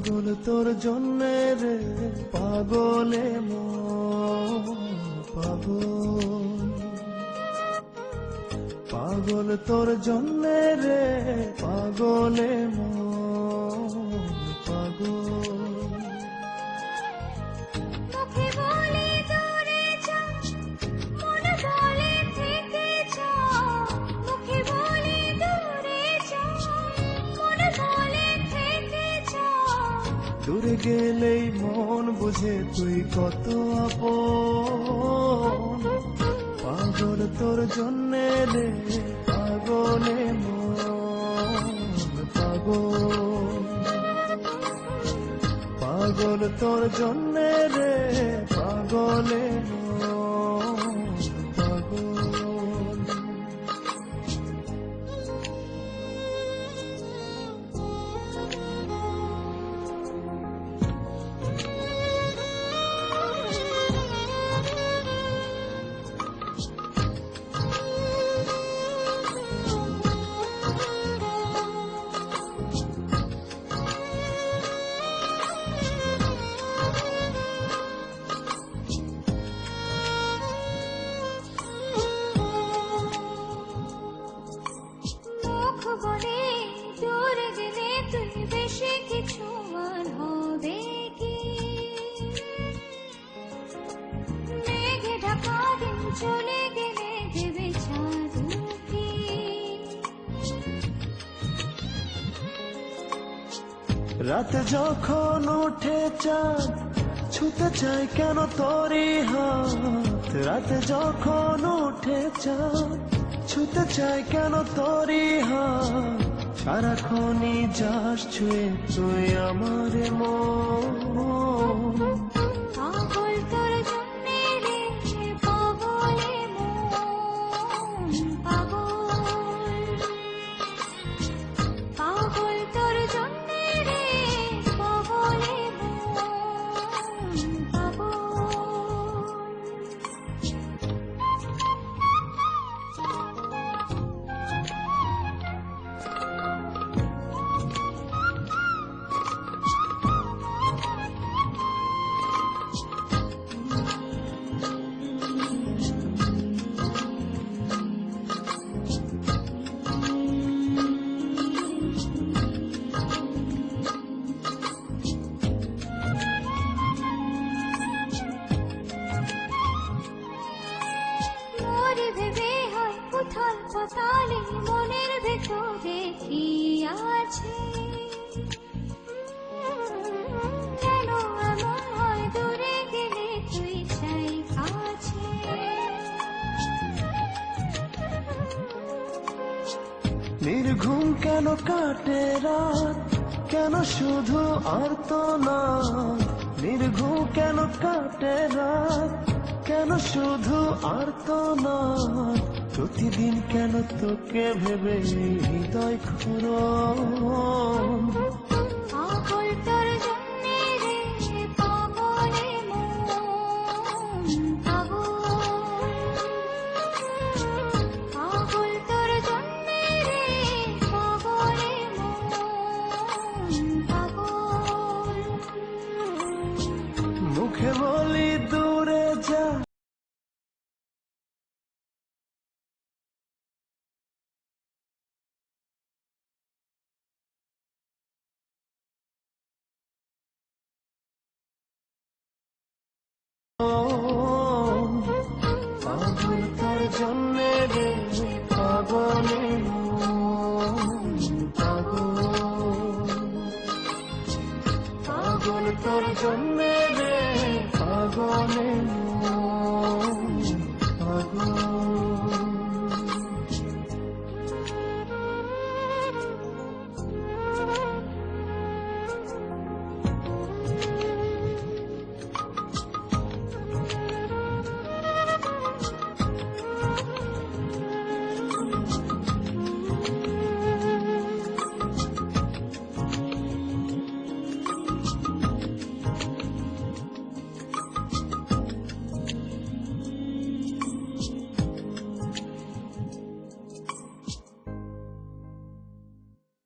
পাগল তোর জন্যে রে পাগলে মন পাগল, পাগল তোর জন্যে রে পাগলে মন পাগল। মুখে বলে দূরে যাও, মনে বলে থেকে যাও। মুখে বলে দূরে যাও, মনে বলে থেকে যাও। দূরে গেলেই মন বুঝে তুই কত আপন, পাগল তোর জন্যে রে পাগলে মন পাগল, পাগল তোর জন্যে রে পাগলে মন পাগল। মুখ বলে দূরে গেলে তুই বেশি কিছু আর হবে কি? মেঘে ঢাকা দিন চলে গেলে দেবে চাঁদ উঁকি। রাতে যখন ওঠে চাঁদ ছুতে চাই কেন তোরই হাত, রাতে যখন ওঠে চাঁদ ছুতে চাই কেন তোরই হাত। সারাক্ষণই যাস ছুঁয়ে তুই আমার মন, পাগল তোর জন্যে রে পাগলে মন পাগল, পাগল তোর জন্যে রে পাগলে মন পাগল। মোরে ভেবে হয় উথল পাতালে মনের ভেতরে কি আছে? কেন এমন হয় দূরে গেলে তুই চাই কাছে? নির্ঘুম কেন কাটে রাত, কেন শুধু আর্তনাদ। নির্ঘুম কেন কাটে রাত, কেন শুধু আর্তনাদ। প্রতিদিন কেন তোকে ভেবে হৃদয় খুঁড়ো, পাগল তোর